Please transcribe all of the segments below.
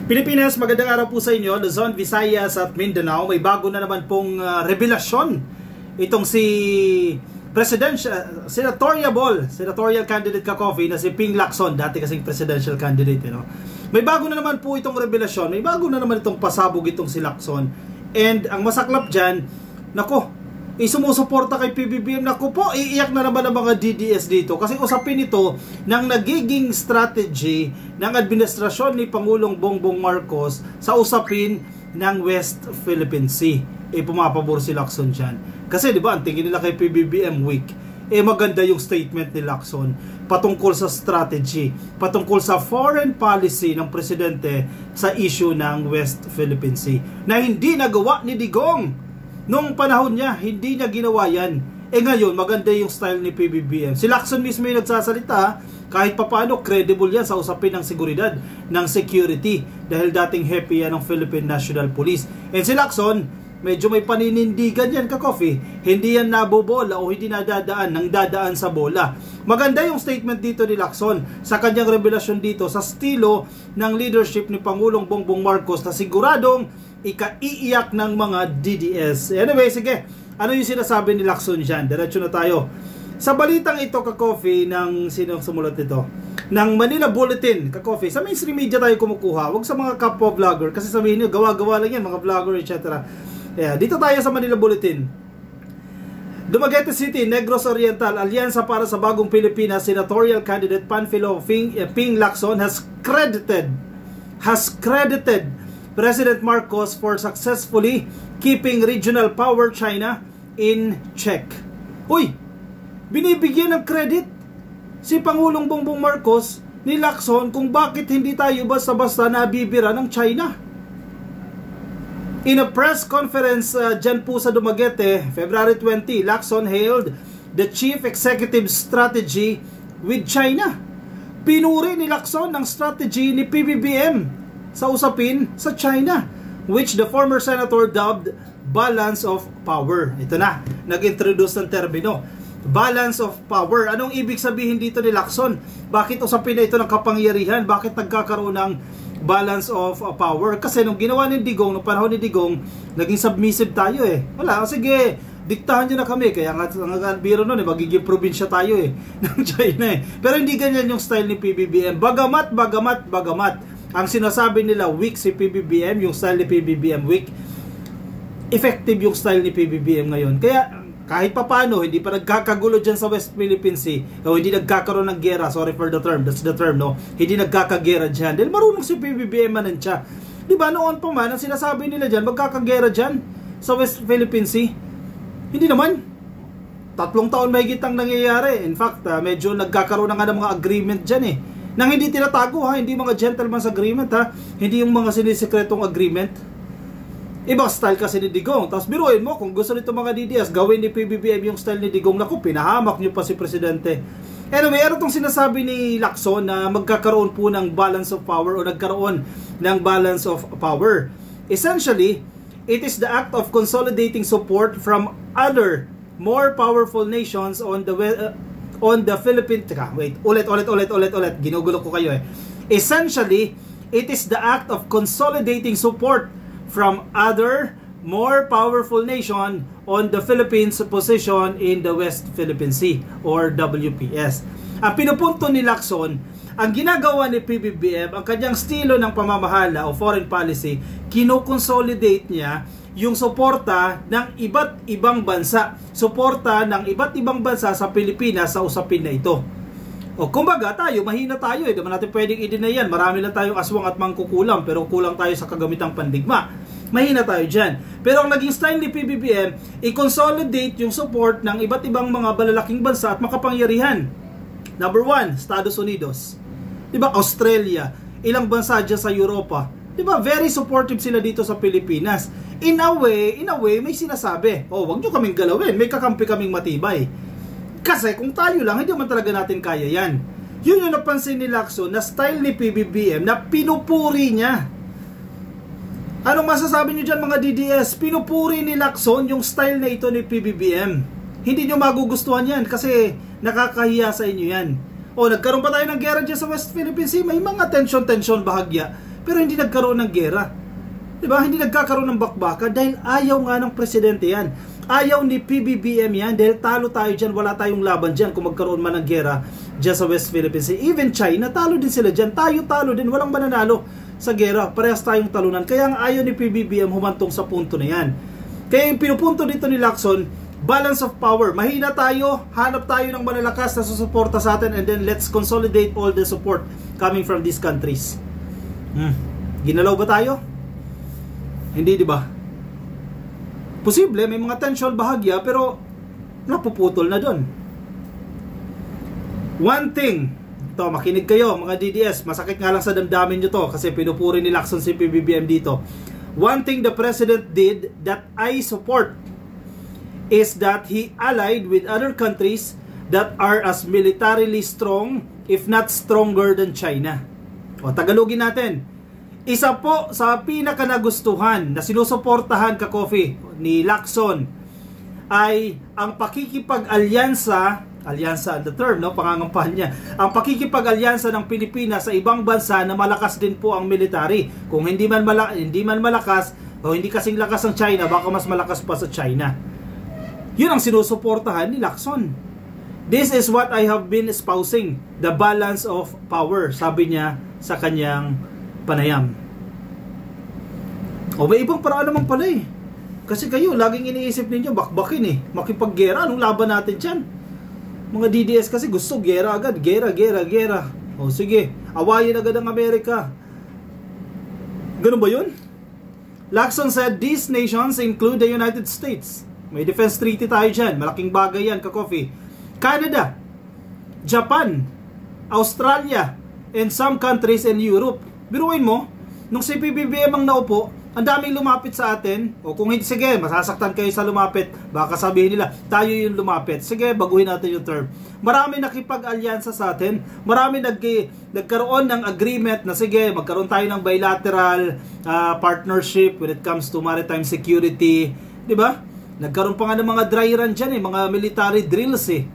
Pilipinas, magandang araw po sa inyo. Luzon, Visayas at Mindanao. May bago na naman pong revelasyon. Itong si senatorial candidate ka-coffee na si Ping Lacson, dati kasing presidential candidate. May bago na naman po itong revelasyon. May bago na naman itong pasabog itong si Lacson. And ang masaklap dyan, nako, sumusuporta kay PBBM. Naku po, iiyak na naman ang mga DDS dito kasi usapin ito ng nagiging strategy ng administrasyon ni Pangulong Bongbong Marcos sa usapin ng West Philippine Sea. Pumapabor si Lacson dyan. Kasi di ba, ang tingin nila kay PBBM weak. Maganda yung statement ni Lacson patungkol sa strategy, patungkol sa foreign policy ng presidente sa issue ng West Philippine Sea na hindi nagawa ni Digong. Noong panahon niya, hindi niya ginawa yan. Ngayon, maganda yung style ni PBBM. Si Lacson mismo yung nagsasalita, kahit papaano, credible yan sa usapin ng seguridad, ng security. Dahil dating happy yan ng Philippine National Police. And si Lacson, medyo may paninindigan yan ka-coffee. Hindi yan nabobola o hindi nadadaan, nang dadaan sa bola. Maganda yung statement dito ni Lacson sa kanyang revelasyon dito sa estilo ng leadership ni Pangulong Bongbong Marcos na siguradong ikaiiyak ng mga DDS. Anyway, sige. Ano yung sinasabi ni Lacson dyan? Diretso na tayo. Sa balitang ito, ka-coffee, ng sinong sumulat nito? Ng Manila Bulletin, ka-coffee. Sa mainstream media tayo kumukuha. Huwag sa mga kapwa vlogger. Kasi sabihin nyo, gawa-gawa lang yan, mga vlogger, etc. Dito tayo sa Manila Bulletin. Dumaguete City, Negros Oriental, Alyansa para sa Bagong Pilipinas, senatorial candidate Panfilo Ping Lacson has credited President Marcos for successfully keeping regional power China in check. Uy! Binibigyan ng credit si Pangulong Bongbong Marcos ni Lacson kung bakit hindi tayo basta-basta nabibira ng China. In a press conference dyan po sa Dumaguete, February 20, Lacson hailed the chief executive strategy with China. Pinuri ni Lacson ng strategy ni PBBM sa usapin sa China, which the former senator dubbed balance of power. Ito na, nag-introduce ng termino. Balance of power. Anong ibig sabihin dito ni Lacson? Bakit usapin na ito ng kapangyarihan? Bakit nagkakaroon ng balance of power? Kasi nung ginawa ni Digong, nung panahon ni Digong, naging submissive tayo Wala, sige, diktahan nyo na kami. Kaya nga, ang biro nun, magiging probinsya tayo ng China Pero hindi ganyan yung style ni PBBM. Bagamat, ang sinasabi nila weak si PBBM, yung style ni PBBM weak, effective yung style ni PBBM ngayon. Kaya kahit papano, hindi pa nagkakagulo dyan sa West Philippine Sea, o hindi nagkakaroon ng gera, sorry for the term, that's the term, no? Hindi nagkakagera dyan. Dahil marunong si PBBM manansya. Diba noon pa man, ang sinasabi nila dyan, magkakagera dyan sa West Philippine Sea. Hindi naman. 3 taon mahigit ang nangyayari. In fact, medyo nagkakaroon na nga ng mga agreement dyan nang hindi tinatago hindi mga gentleman's agreement hindi yung mga sinisekretong agreement. Ibang style kasi ni Digong. Tapos biruin mo, kung gusto nito mga DDS, gawin ni PBBM yung style ni Digong. Naku, pinahamak nyo pa si Presidente. Anyway, ano itong sinasabi ni Lacson na magkakaroon po ng balance of power o nagkaroon ng balance of power? Essentially, it is the act of consolidating support from other more powerful nations on the Philippines. Wait, ulit. Ginugulo ko kayo Essentially, it is the act of consolidating support from other more powerful nation on the Philippines' position in the West Philippine Sea or WPS. Ang pinupunto ni Lacson, ang ginagawa ni PBBM, ang kanyang estilo ng pamamahala o foreign policy, kinoconsolidate niya yung suporta ng iba't ibang bansa. Suporta ng iba't ibang bansa sa Pilipinas sa usapin na ito. O kumbaga tayo, mahina tayo Di naman natin pwedeng i-deny yan. Marami lang tayong aswang at mangkukulam, pero kulang tayo sa kagamitang pandigma. Mahina tayo dyan. Pero ang naging style ni PBBM, i-consolidate yung support ng iba't ibang mga balalaking bansa at makapangyarihan. Number 1, Estados Unidos. Diba? Australia. Ilang bansa dyan sa Europa. Diba? Very supportive sila dito sa Pilipinas. In a way, may sinasabi. Wag nyo kaming galawin. May kakampi kaming matibay. Kasi kung tayo lang, hindi naman talaga natin kaya yan. Yun yung napansin ni Lacson na style ni PBBM na pinupuri niya. Anong masasabi nyo dyan mga DDS? Pinupuri ni Lacson yung style na ito ni PBBM. Hindi nyo magugustuhan yan kasi nakakahiya sa inyo yan. Nagkaroon pa tayo ng gera dyan sa West Philippine Sea. May mga tension bahagya. Pero hindi nagkaroon ng gera. Diba? Hindi nagkakaroon ng bakbaka dahil ayaw nga ng presidente yan. Ayaw ni PBBM yan dahil talo tayo dyan, wala tayong laban dyan kung magkaroon man ng gera dyan sa West Philippines Sea. Even China, talo din sila dyan. Tayo talo din, walang mananalo sa gera. Parehas tayong talunan. Kaya ang ayaw ni PBBM humantong sa punto na yan. Kaya yung pinupunto dito ni Lacson, balance of power. Mahina tayo, hanap tayo ng malalakas na susuporta sa atin, and then let's consolidate all the support coming from these countries. Ginalaw ba tayo? Hindi, di ba? Posible, may mga tension bahagya, pero napuputol na doon. One thing, to makinig kayo mga DDS, masakit nga lang sa damdamin nyo to kasi pinupuri ni Lacson si PBBM dito. One thing the President did that I support is that he allied with other countries that are as militarily strong, if not stronger than China. O, Tagalogin natin. Isa po sa pinaka nagustuhan na sinusuportahan ka Coffee ni Lacson ay ang pakikipag-alyansa, alyansa the term, no, pangangampanya niya, ang pakikipag-alyansa ng Pilipinas sa ibang bansa na malakas din po ang military. Kung hindi man malakas o hindi kasing lakas ng China, baka mas malakas pa sa China. Yun ang sinusuportahan ni Lacson. This is what I have been espousing, the balance of power, sabi niya sa kanyang panayam. O may ibang paraan naman pala eh. Kasi kayo, laging iniisip ninyo, bakbakin eh. Makipaggera, anong laban natin dyan? Mga DDS kasi gusto gera agad. Gera. O sige, awayin agad ang Amerika. Ganun ba yun? Lacson said, these nations include the United States. May defense treaty tayo dyan. Malaking bagay yan, ka-coffee. Canada, Japan, Australia, and some countries in Europe. Biruin mo, nung si PBBM ang naupo, ang daming lumapit sa atin. O kung hindi, sige, masasaktan kayo sa lumapit. Baka sabihin nila, tayo yung lumapit. Sige, baguhin natin yung term. Marami nakipag-alyansa sa atin. Marami nagkaroon ng agreement na sige, magkaroon tayo ng bilateral partnership when it comes to maritime security. Diba? Nagkaroon pa nga ng mga dry run dyan eh, mga military drills eh.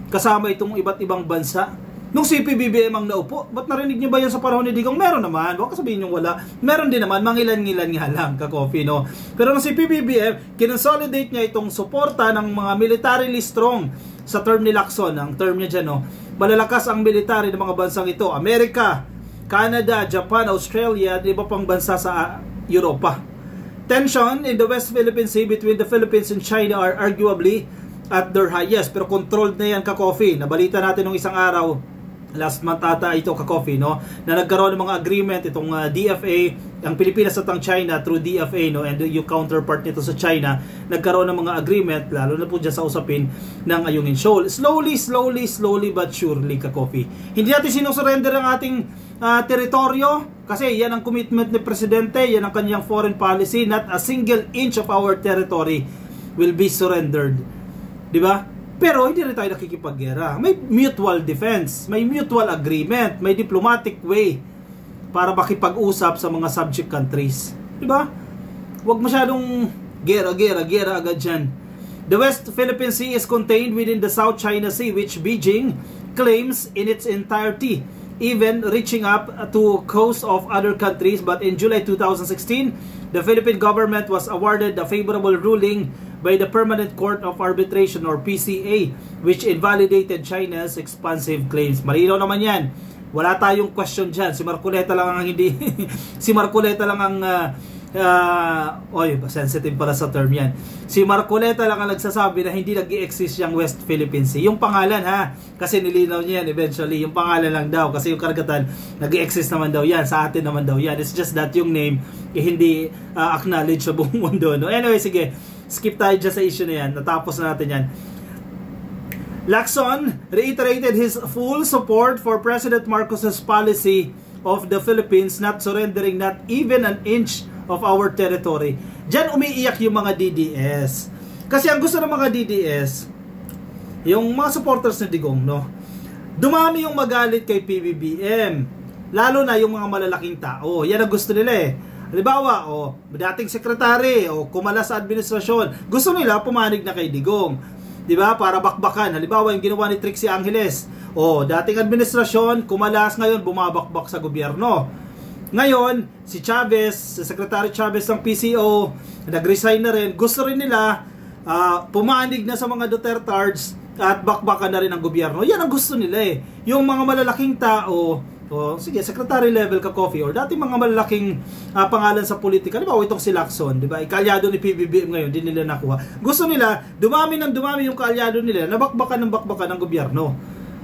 Kasama itong iba't ibang bansa. Nung si PBBM ang naupo, ba't narinig niyo ba yan sa panahon ni Digong? Meron naman, baka sabihin nyo wala. Meron din naman, mangilan-ngilan nga lang, ka-coffee, no? Pero nung si PBBM, kinonsolidate niya itong suporta ng mga militarily strong sa term ni Lacson. Ang term niya dyan, no? Malalakas ang military ng mga bansang ito. Amerika, Canada, Japan, Australia, at iba pang bansa sa Europa. Tension in the West Philippine Sea between the Philippines and China are arguably at their highest. Pero controlled na yan, ka-coffee. Nabalita natin nung isang araw, last month ata ito, ka-coffee, no, na nagkaroon ng mga agreement itong DFA, ang Pilipinas at ang China through DFA, no, and yung counterpart nito sa China, nagkaroon ng mga agreement, lalo na po dyan sa usapin ng Ayungin Shoal. Slowly but surely, ka-coffee. Hindi natin sinusurrender ang ating teritoryo kasi yan ang commitment ni Presidente, yan ang kanyang foreign policy. Not a single inch of our territory will be surrendered. Diba? Pero hindi rin tayo nakikipaggera. May mutual defense, may mutual agreement, may diplomatic way para makipag-usap sa mga subject countries. Diba? Huwag masyadong gera agad dyan. The West Philippine Sea is contained within the South China Sea, which Beijing claims in its entirety, even reaching up to coast of other countries. But in July 2016, the Philippine government was awarded a favorable ruling by the Permanent Court of Arbitration or PCA, which invalidated China's expansive claims. Malinaw naman yan. Wala tayong question dyan. Si Marcoleta lang ang hindi si Marcoleta lang ang sensitive pala sa term yan. Si Marcoleta lang ang nagsasabi na hindi nag-i-exist yung West Philippine Sea. Yung pangalan ha, kasi nilinaw niya yan eventually. Yung pangalan lang daw kasi yung karagatan nag-i-exist naman daw yan. Sa atin naman daw yan. It's just that yung name hindi acknowledged sa buong mundo. No? Anyway, sige. Skip tayo dyan sa issue na yan. Natapos na natin yan. Lacson reiterated his full support for President Marcos's policy of the Philippines not surrendering not even an inch of our territory. Diyan umiiyak yung mga DDS. Kasi ang gusto ng mga DDS, yung mga supporters ni Digong, no? Dumami yung magalit kay PBBM. Lalo na yung mga malalaking tao. Yan ang gusto nila eh. Halimbawa, dating sekretary o kumala sa administrasyon, gusto nila pumanig na kay Digong. 'Di ba? Para bakbakan. Halimbawa, yung ginawa ni Trixie Angeles. Dating administrasyon, kumalas, ngayon bumabakbak sa gobyerno. Ngayon, si Chavez, si Secretary Chavez ng PCO, nag-resign na rin. Gusto rin nila pumanig na sa mga Dutertards at bakbakan na rin ang gobyerno. Yan ang gusto nila eh. Yung mga malalaking tao, sige, secretary level ka coffee, or dati mga malalaking pangalan sa politika, di ba, itong si Lacson, di ba, ikalyado ni PBBM ngayon, di nila nakuha. Gusto nila, dumami yung kaalyado nila, nabakbakan ng gobyerno.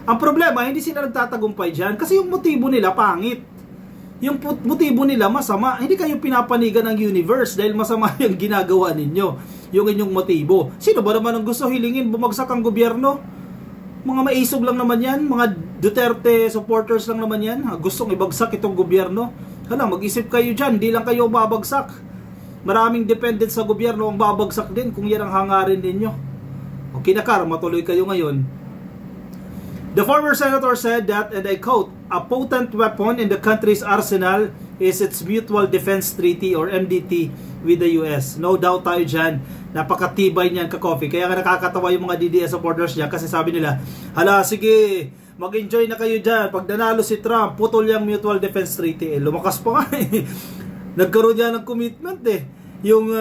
Ang problema, hindi sila nagtatagumpay dyan, kasi yung motibo nila, pangit. Yung motibo nila masama, hindi kayo pinapanigan ng universe dahil masama yung ginagawa ninyo, yung inyong motibo. Sino ba naman ang gusto hilingin bumagsak ang gobyerno? Mga maisog lang naman yan, mga Duterte supporters lang naman yan, gustong ibagsak itong gobyerno. Hala, mag-isip kayo dyan, hindi lang kayo babagsak. Maraming dependent sa gobyerno ang babagsak din kung yan ang hangarin ninyo. O kinakar, matuloy kayo ngayon. The former senator said that, and I quote, "A potent weapon in the country's arsenal is its Mutual Defense Treaty or MDT with the US." No doubt tayo dyan. Napakatibay niyan ka-coffee. Kaya nakakatawa yung mga DDS supporters niya kasi sabi nila, hala, sige, mag-enjoy na kayo dyan. Pag nanalo si Trump, putol yung Mutual Defense Treaty. Lumakas pa nga eh. Nagkaroon niya ng commitment eh. Yung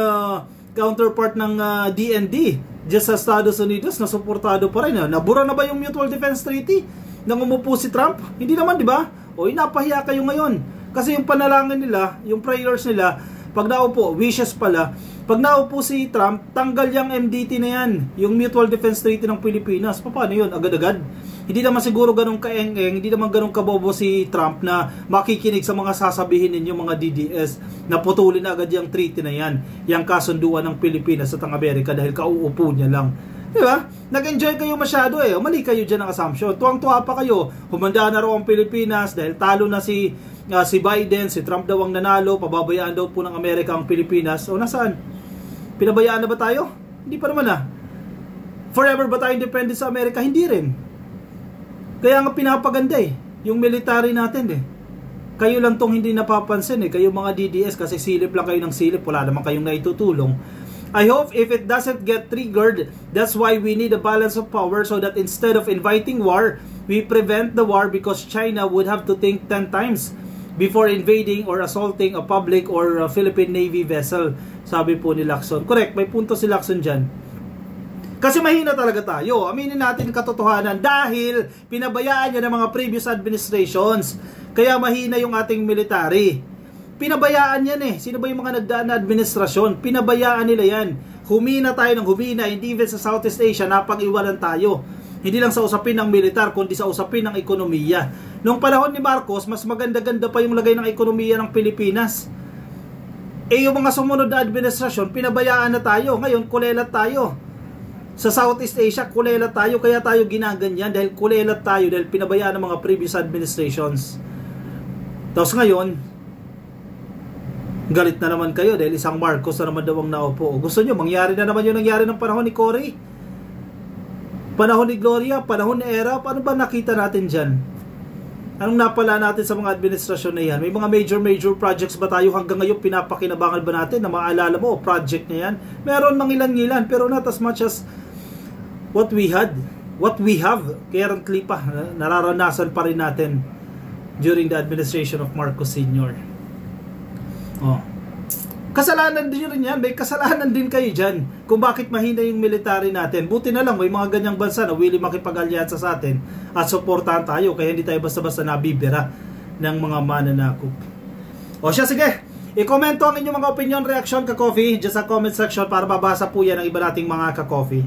counterpart ng DND just sa Estados Unidos na suportado pa rin. Nabura na ba yung Mutual Defense Treaty nang umupo si Trump? Hindi naman, di ba? O napahiya kayo ngayon. Kasi yung panalangin nila, yung prayers nila, pag naupo, wishes pala, pag naupo si Trump, tanggal yung MDT na yan, yung Mutual Defense Treaty ng Pilipinas. Paano yun? Agad-agad? Hindi naman siguro ganun kaeng-eng, hindi naman ganun kabobo si Trump na makikinig sa mga sasabihin ninyo mga DDS na putulin agad yung treaty na yan, yung kasunduan ng Pilipinas at ang Amerika dahil kauupo niya lang. Diba? Nag-enjoy kayo masyado eh. Mali kayo dyan ang assumption. Tuwang-tuwa pa kayo. Humanda na raw ang Pilipinas dahil talo na si Biden, si Trump daw ang nanalo, pababayaan daw po ng Amerika ang Pilipinas. O nasaan? Pinabayaan na ba tayo? Hindi pa naman Forever ba tayo independent sa Amerika? Hindi rin. Kaya nga pinapaganda yung military natin Kayo lang tong hindi napapansin kayo mga DDS kasi silip lang kayo ng silip, wala naman kayong naitutulong. I hope if it doesn't get triggered, that's why we need a balance of power so that instead of inviting war, we prevent the war because China would have to think 10 times before invading or assaulting a public or a Philippine Navy vessel. Sabi po ni Lacson. Correct, may punto si Lacson dyan. Kasi mahina talaga tayo. Aminin natin ang katotohanan dahil pinabayaan niya ng mga previous administrations. Kaya mahina yung ating military. Pinabayaan yan Sino ba yung mga nagdaan na administrasyon? Pinabayaan nila yan. Humina tayo ng humina. Hindi even sa Southeast Asia, napag-iwanan tayo. Hindi lang sa usapin ng militar, kundi sa usapin ng ekonomiya. Noong panahon ni Marcos, mas maganda-ganda pa yung lagay ng ekonomiya ng Pilipinas. Yung mga sumunod na administrasyon, pinabayaan na tayo. Ngayon, kulelat tayo. Sa Southeast Asia, kulelat tayo, kaya tayo ginaganyan dahil kulelat tayo, dahil pinabayaan ng mga previous administrations. Tapos ngayon, galit na naman kayo dahil isang Marcos na naman daw ang naupo. Gusto nyo, mangyari na naman yung nangyari ng panahon ni Cory, panahon ni Gloria, panahon ni Era. Paano ba nakita natin dyan? Anong napala natin sa mga administrasyon na yan? May mga major projects ba tayo hanggang ngayon pinapakinabangan ba natin na maalala mo, project na yan? Meron mang ilan-ilan, pero not as much as what we have currently pa, nararanasan pa rin natin during the administration of Marcos Sr. Kasalanan din rin yan, may kasalanan din kayo dyan kung bakit mahina yung military natin. Buti na lang may mga ganyang bansa na willing makipag-alyansa sa atin at suportahan tayo, kaya hindi tayo basta-basta nabibira ng mga mananakop. Sige, i-komento ang inyong mga opinion, reaction ka-coffee dyan sa comment section para mabasa po yan ng iba nating mga ka-coffee.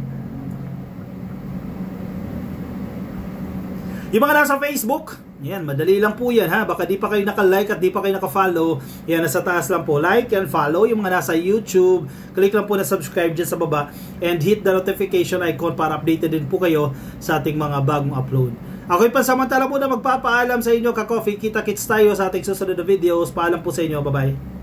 Yung mga nasa Facebook, yan, madali lang po yan baka di pa kayo naka-like at di pa kayo naka-follow, yan, nasa taas lang po, like and follow. Yung mga nasa YouTube, click lang po na subscribe dyan sa baba and hit the notification icon para updated din po kayo sa ating mga bagong upload. Ako'y pansamantala po na magpapaalam sa inyo ka-coffee. Kita-kits tayo sa ating susunod na videos. Paalam po sa inyo, bye bye.